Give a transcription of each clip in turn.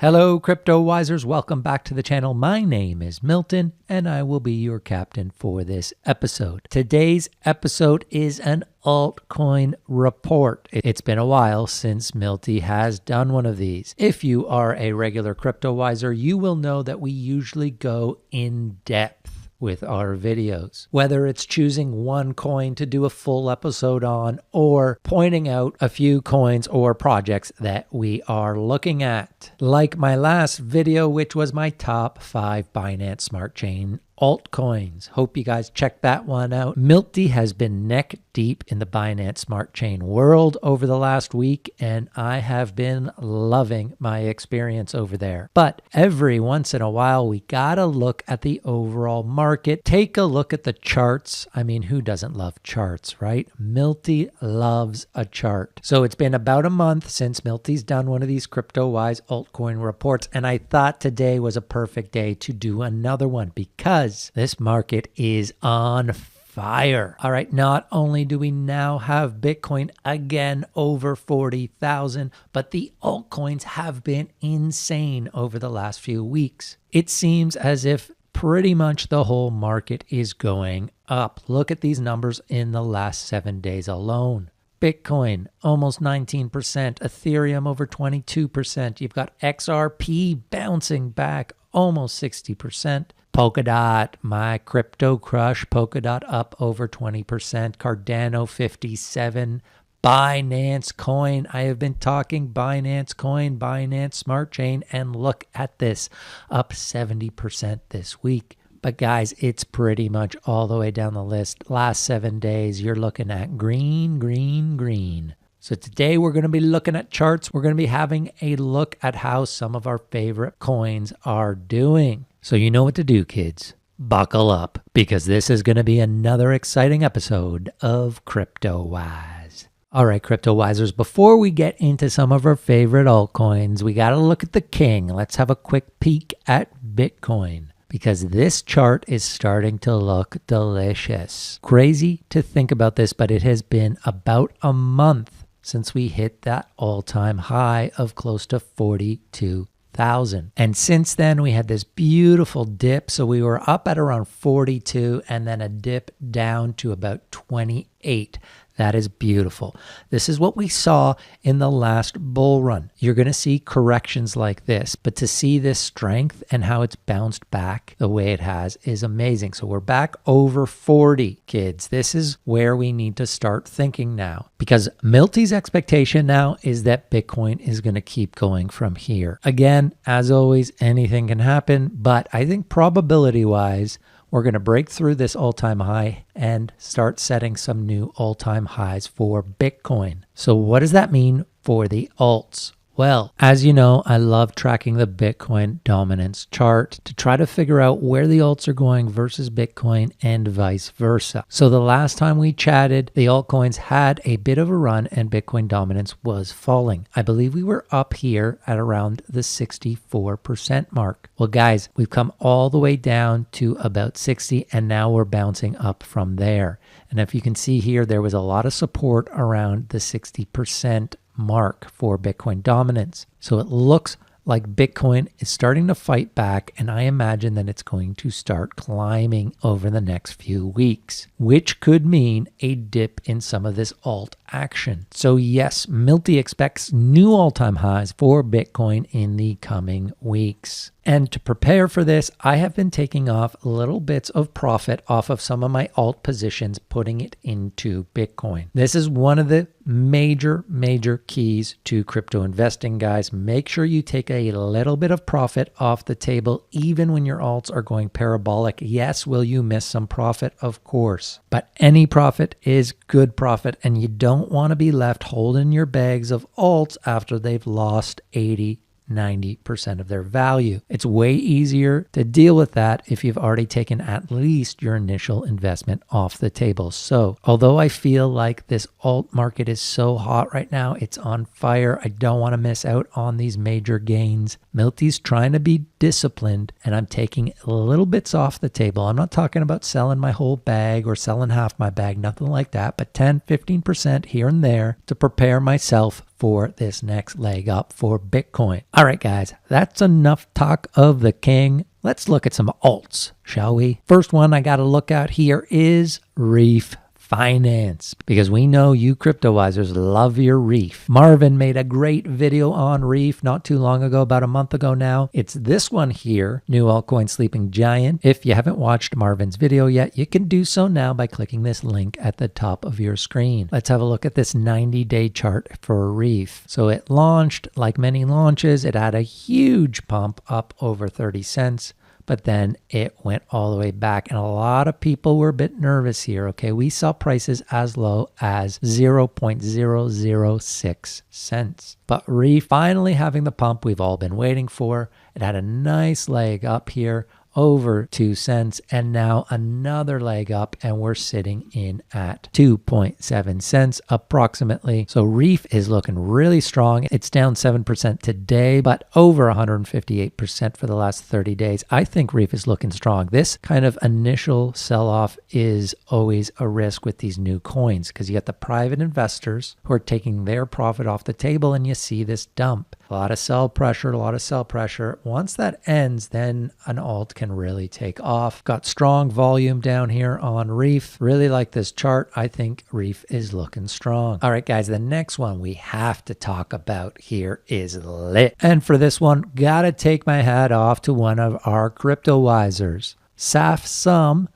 Hello, Cryptowisers. Welcome back to the channel. My name is Milton, and I will be your captain for this episode. Today's episode is an altcoin report. It's been a while since Milty has done one of these. If you are a regular Cryptowiser, you will know that we usually go in depth with our videos, whether it's choosing one coin to do a full episode on or pointing out a few coins or projects that we are looking at. Like my last video, which was my top 5 Binance Smart Chain altcoins. Hope you guys check that one out. Milty has been neck deep in the Binance Smart Chain world over the last week, and I have been loving my experience over there. But every once in a while, we gotta look at the overall market, take a look at the charts. I mean, who doesn't love charts, right? Milty loves a chart. So it's been about a month since Milty's done one of these Cryptowise Altcoin reports, and I thought today was a perfect day to do another one because this market is on fire. All right, not only do we now have Bitcoin again over 40,000, but the altcoins have been insane over the last few weeks. It seems as if pretty much the whole market is going up. Look at these numbers in the last 7 days alone. Bitcoin, almost 19%. Ethereum, over 22%. You've got XRP bouncing back almost 60%. Polkadot, my crypto crush, Polkadot up over 20%. Cardano, 57%. Binance Coin, I have been talking Binance Coin, Binance Smart Chain, and look at this, up 70% this week. But guys, it's pretty much all the way down the list. Last 7 days, you're looking at green, green, green. So today we're going to be looking at charts. We're going to be having a look at how some of our favorite coins are doing. So you know what to do, kids. Buckle up, because this is going to be another exciting episode of Cryptowise. All right, Cryptowisers, before we get into some of our favorite altcoins, we got to look at the king. Let's have a quick peek at Bitcoin, because this chart is starting to look delicious. Crazy to think about this, but it has been about a month since we hit that all-time high of close to 42,000. And since then, we had this beautiful dip. So we were up at around 42 and then a dip down to about 28. That is beautiful. This is what we saw in the last bull run. You're going to see corrections like this, but to see this strength and how it's bounced back the way it has is amazing. So we're back over 40, kids. This is where we need to start thinking now, because Milty's expectation now is that Bitcoin is going to keep going from here. Again, as always, anything can happen, but I think probability-wise, we're going to break through this all-time high and start setting some new all-time highs for Bitcoin. So what does that mean for the alts? Well, as you know, I love tracking the Bitcoin dominance chart to try to figure out where the alts are going versus Bitcoin and vice versa. So the last time we chatted, the altcoins had a bit of a run and Bitcoin dominance was falling. I believe we were up here at around the 64% mark. Well, guys, we've come all the way down to about 60 and now we're bouncing up from there. And if you can see here, there was a lot of support around the 60% mark for Bitcoin dominance. So it looks like Bitcoin is starting to fight back, and I imagine that it's going to start climbing over the next few weeks, which could mean a dip in some of this alt action. So yes, Milty expects new all-time highs for Bitcoin in the coming weeks. And to prepare for this, I have been taking off little bits of profit off of some of my alt positions, putting it into Bitcoin. This is one of the major keys to crypto investing, guys. Make sure you take a little bit of profit off the table, even when your alts are going parabolic. Yes, will you miss some profit? Of course. But any profit is good profit, and you don't want to be left holding your bags of alts after they've lost 80-90% of their value. It's way easier to deal with that if you've already taken at least your initial investment off the table. So although I feel like this alt market is so hot right now, it's on fire, I don't want to miss out on these major gains. Milty's trying to be disciplined, and I'm taking little bits off the table. I'm not talking about selling my whole bag or selling half my bag, nothing like that, but 10-15% here and there to prepare myself for this next leg up for Bitcoin. All right, guys, that's enough talk of the king. Let's look at some alts, shall we? First one I got to look at here is Reef Finance, because we know you cryptowisers love your Reef. Marvin made a great video on Reef not too long ago, about a month ago now. It's this one here, New Altcoin Sleeping Giant. If you haven't watched Marvin's video yet, you can do so now by clicking this link at the top of your screen. Let's have a look at this 90-day chart for Reef. So it launched, like many launches, it had a huge pump up over 30 cents. But then it went all the way back, and a lot of people were a bit nervous here, okay? We saw prices as low as 0.006 cents. But Reef finally having the pump we've all been waiting for. It had a nice leg up here, over 2 cents, and now another leg up, and we're sitting in at 2.7 cents approximately. So Reef is looking really strong. It's down 7% today, but over 158% for the last 30 days. I think Reef is looking strong. This kind of initial sell-off is always a risk with these new coins, because you got the private investors who are taking their profit off the table, and you see this dump. A lot of sell pressure. Once that ends, then an alt can really take off. Got strong volume down here on Reef. Really like this chart. I think Reef is looking strong. All right, guys, the next one we have to talk about here is Lit. And for this one, gotta take my hat off to one of our cryptowisers, SafSum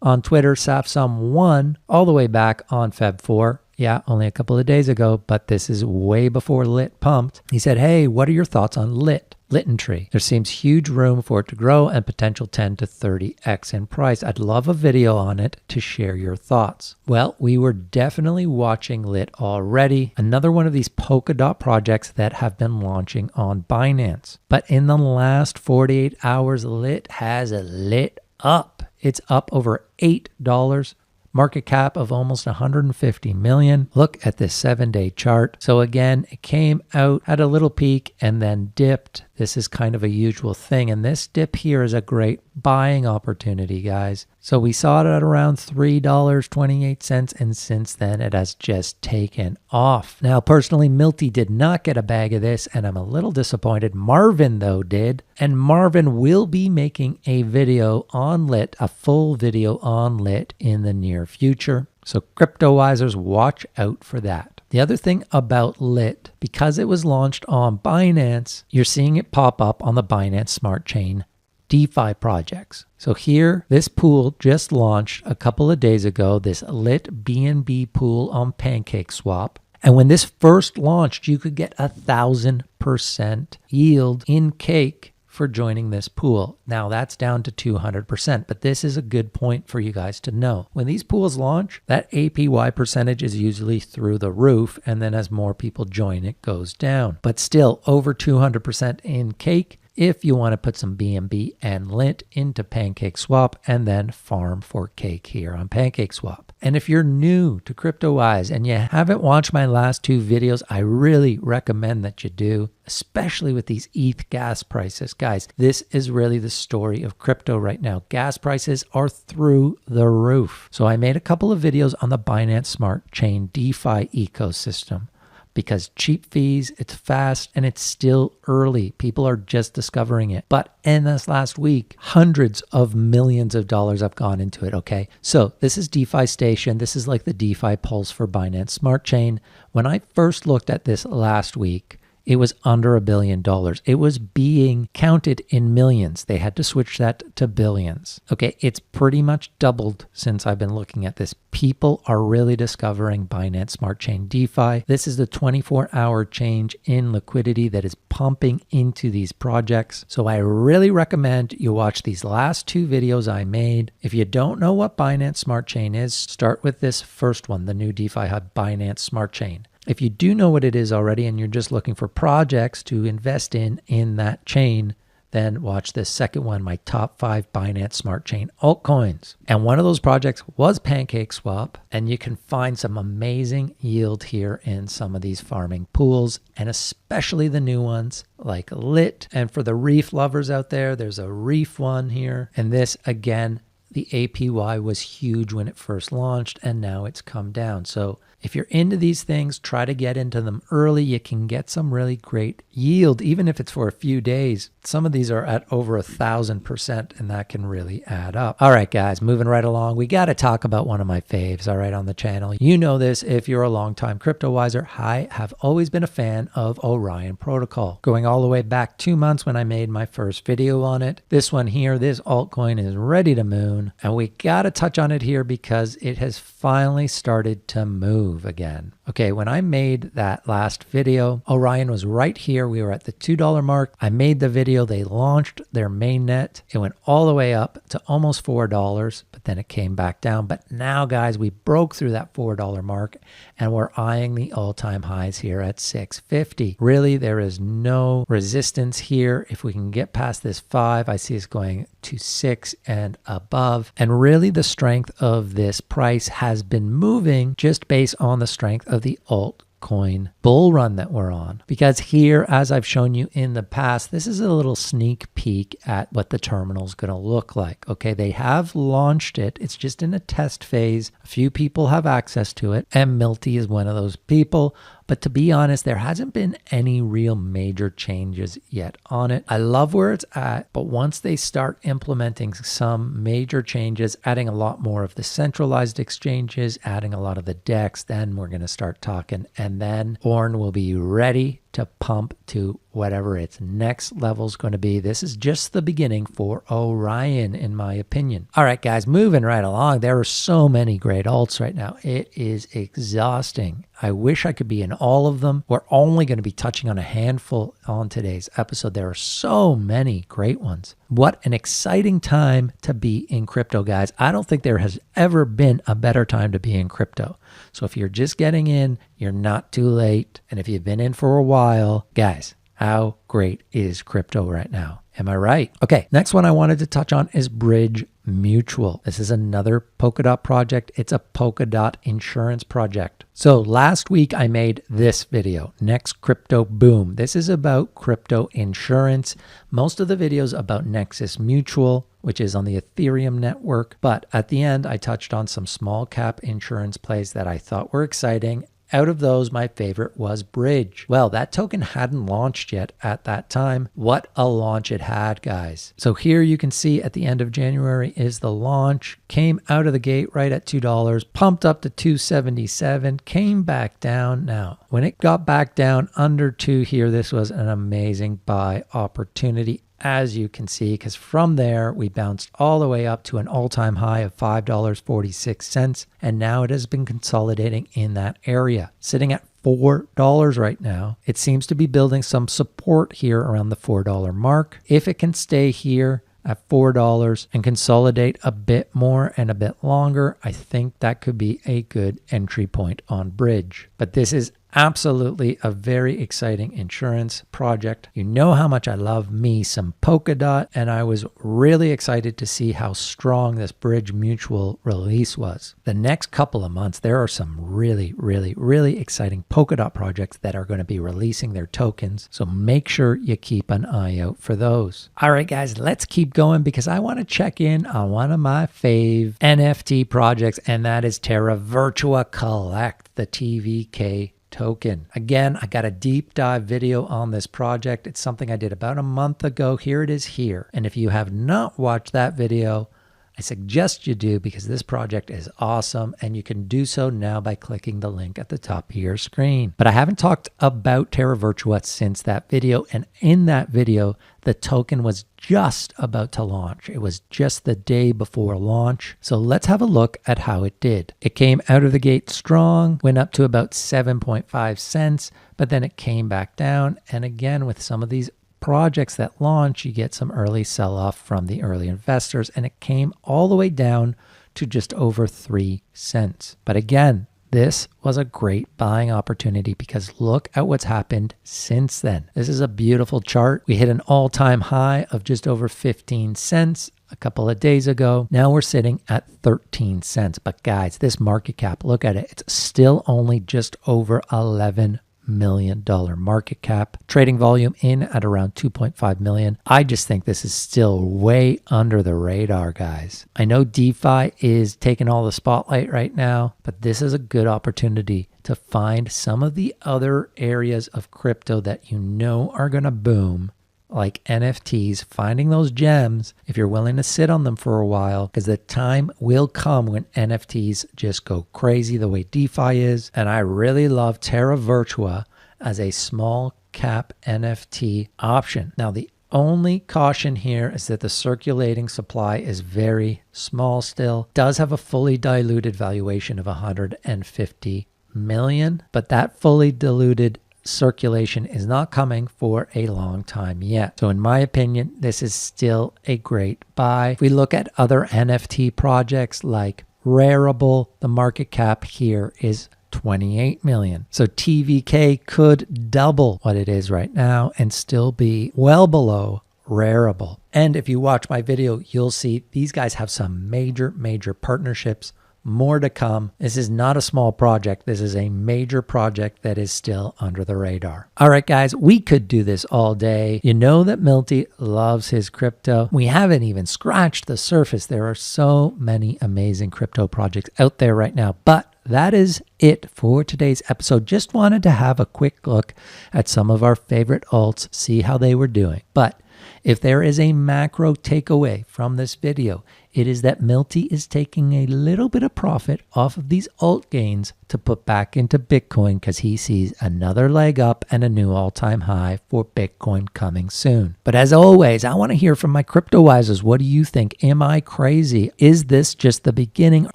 on Twitter, SafSum1, all the way back on Feb 4. Yeah, only a couple of days ago, but this is way before Lit pumped. He said, hey, what are your thoughts on Litentry? There seems huge room for it to grow and potential 10 to 30x in price. I'd love a video on it to share your thoughts. Well, we were definitely watching Lit already. Another one of these Polkadot projects that have been launching on Binance. But in the last 48 hours, Lit has lit up. It's up over $8. Market cap of almost 150 million. Look at this 7-day chart. So again, it came out, had a little peak, and then dipped. This is kind of a usual thing. And this dip here is a great buying opportunity, guys. So we saw it at around $3.28, and since then it has just taken off. Now, personally, Milty did not get a bag of this, and I'm a little disappointed. Marvin, though, did. And Marvin will be making a video on Lit, a full video on Lit in the near future. So cryptowisers, watch out for that. The other thing about Lit, because it was launched on Binance, you're seeing it pop up on the Binance Smart Chain DeFi projects. So here, this pool just launched a couple of days ago, this Lit BNB pool on PancakeSwap. And when this first launched, you could get 1,000% yield in cake for joining this pool. Now that's down to 200%, but this is a good point for you guys to know. When these pools launch, that APY percentage is usually through the roof, and then as more people join, it goes down. But still, over 200% in cake if you want to put some BNB and Lit into PancakeSwap and then farm for cake here on PancakeSwap. And if you're new to Cryptowise and you haven't watched my last 2 videos, I really recommend that you do, especially with these ETH gas prices. Guys, this is really the story of crypto right now. Gas prices are through the roof. So I made a couple of videos on the Binance Smart Chain DeFi ecosystem. Because cheap fees, it's fast, and it's still early. People are just discovering it. But in this last week, hundreds of millions of dollars have gone into it, okay? So this is DeFi Station. This is like the DeFi Pulse for Binance Smart Chain. When I first looked at this last week, it was under $1 billion. It was being counted in millions. They had to switch that to billions. Okay, it's pretty much doubled since I've been looking at this. People are really discovering Binance Smart Chain DeFi. This is the 24-hour change in liquidity that is pumping into these projects. So I really recommend you watch these last 2 videos I made. If you don't know what Binance Smart Chain is, start with this first one, the new DeFi Hub Binance Smart Chain. If you do know what it is already and you're just looking for projects to invest in that chain, then watch this second one, my top 5 Binance Smart Chain altcoins. And one of those projects was PancakeSwap, and you can find some amazing yield here in some of these farming pools, and especially the new ones like Lit. And for the Reef lovers out there, there's a Reef one here. And this, again, the APY was huge when it first launched, and now it's come down. So If you're into these things, try to get into them early. You can get some really great yield, even if it's for a few days. Some of these are at over 1,000%, and that can really add up. All right, guys, moving right along. We got to talk about one of my faves, all right, on the channel. You know this if you're a longtime Cryptowiser. I have always been a fan of Orion Protocol, going all the way back 2 months when I made my first video on it. This one here, this altcoin is ready to moon, and we got to touch on it here because it has finally started to move again. Okay, when I made that last video, Orion was right here. We were at the $2 mark. I made the video. They launched their mainnet. It went all the way up to almost $4, but then it came back down. But now, guys, we broke through that $4 mark, and we're eyeing the all-time highs here at $6.50. Really, there is no resistance here. If we can get past this 5, I see it's going to 6 and above. And really, the strength of this price has been moving just based on the strength of the altcoin bull run that we're on. Because here, as I've shown you in the past, this is a little sneak peek at what the terminal is going to look like. Okay, they have launched it. It's just in a test phase. A few people have access to it, and Milty is one of those people. But to be honest, there hasn't been any real major changes yet on it. I love where it's at, but once they start implementing some major changes, adding a lot more of the centralized exchanges, adding a lot of the DEX, then we're going to start talking. And then Orn will be ready to pump to whatever its next level is going to be. This is just the beginning for Orion, in my opinion. All right, guys, moving right along. There are so many great alts right now. It is exhausting. I wish I could be in all of them. We're only going to be touching on a handful on today's episode. There are so many great ones. What an exciting time to be in crypto, guys. I don't think there has ever been a better time to be in crypto. So if you're just getting in, you're not too late. And if you've been in for a while, guys, how great is crypto right now? Am I right? Okay, next one I wanted to touch on is Bridge Mutual. This is another Polkadot project. It's a Polkadot insurance project. So last week I made this video, Next Crypto Boom. This is about crypto insurance. Most of the videos about Nexus Mutual, which is on the Ethereum network. But at the end, I touched on some small cap insurance plays that I thought were exciting. Out of those, my favorite was Bridge. Well, that token hadn't launched yet at that time. What a launch it had, guys. So here you can see at the end of January is the launch. Came out of the gate right at $2, pumped up to $2.77, came back down. Now, when it got back down under 2 here, this was an amazing buy opportunity, as you can see, because from there we bounced all the way up to an all-time high of $5.46, and now it has been consolidating in that area, sitting at $4 right now. It seems to be building some support here around the $4 mark. If it can stay here at $4 and consolidate a bit more and a bit longer, I think that could be a good entry point on Bridge. But this is absolutely a very exciting insurance project. You know how much I love me some Polkadot, and I was really excited to see how strong this Bridge Mutual release was. The next couple of months, there are some really, really, really exciting Polkadot projects that are going to be releasing their tokens, so make sure you keep an eye out for those. All right, guys, let's keep going because I want to check in on one of my fave NFT projects, and that is Terra Virtua Collect, the TVK token. Again, I got a deep dive video on this project. It's something I did about a month ago. Here it is here. And if you have not watched that video, I suggest you do because this project is awesome and you can do so now by clicking the link at the top of your screen. But I haven't talked about Terra Virtua since that video, and in that video, the token was just about to launch. It was just the day before launch. So let's have a look at how it did. It came out of the gate strong, went up to about 7.5 cents, but then it came back down. And again, with some of these projects that launch, you get some early sell-off from the early investors, and it came all the way down to just over 3 cents. But again, this was a great buying opportunity because look at what's happened since then. This is a beautiful chart. We hit an all-time high of just over 15 cents a couple of days ago. Now we're sitting at 13 cents. But guys, this market cap, look at it. It's still only just over $11 million market cap, trading volume in at around 2.5 million. I just think this is still way under the radar, guys. I know DeFi is taking all the spotlight right now, but this is a good opportunity to find some of the other areas of crypto that you know are going to boom, like NFTs, finding those gems if you're willing to sit on them for a while, because the time will come when NFTs just go crazy the way DeFi is. And I really love Terra Virtua as a small cap NFT option. Now, the only caution here is that the circulating supply is very small still. Does have a fully diluted valuation of 150 million, but that fully diluted circulation is not coming for a long time yet. So in my opinion, this is still a great buy. If we look at other NFT projects like Rarible, the market cap here is 28 million. So TVK could double what it is right now and still be well below Rarible. And if you watch my video, you'll see these guys have some major partnerships. More to come. This is not a small project. This is a major project that is still under the radar. All right, guys, we could do this all day. You know that Milty loves his crypto. We haven't even scratched the surface. There are so many amazing crypto projects out there right now, but that is it for today's episode. Just wanted to have a quick look at some of our favorite alts, see how they were doing. But if there is a macro takeaway from this video, it is that Milty is taking a little bit of profit off of these alt gains to put back into Bitcoin because he sees another leg up and a new all-time high for Bitcoin coming soon. But as always, I want to hear from my Cryptowisers. What do you think? Am I crazy? Is this just the beginning?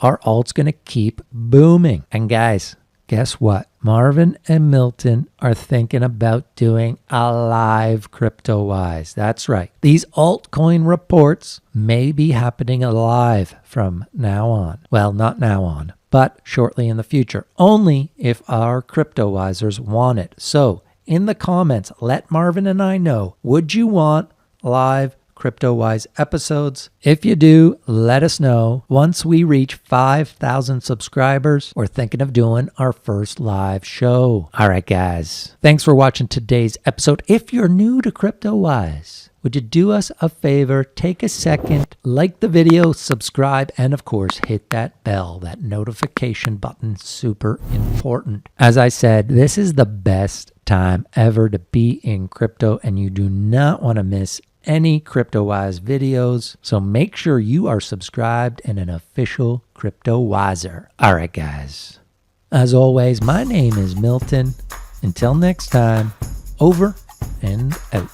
Are alts going to keep booming? And guys, guess what? Marvin and Milton are thinking about doing a live Cryptowise. That's right. These altcoin reports may be happening live from now on. Well, not now on, but shortly in the future. Only if our Cryptowisers want it. So in the comments, let Marvin and I know, would you want live Cryptowise episodes? If you do, let us know. Once we reach 5,000 subscribers, we're thinking of doing our first live show. All right, guys. Thanks for watching today's episode. If you're new to Cryptowise, would you do us a favor? Take a second, like the video, subscribe, and of course, hit that bell, that notification button. Super important. As I said, this is the best time ever to be in crypto, and you do not want to miss any Cryptowise videos. So make sure you are subscribed and an official Cryptowiser. All right, guys. As always, my name is Milton. Until next time, over and out.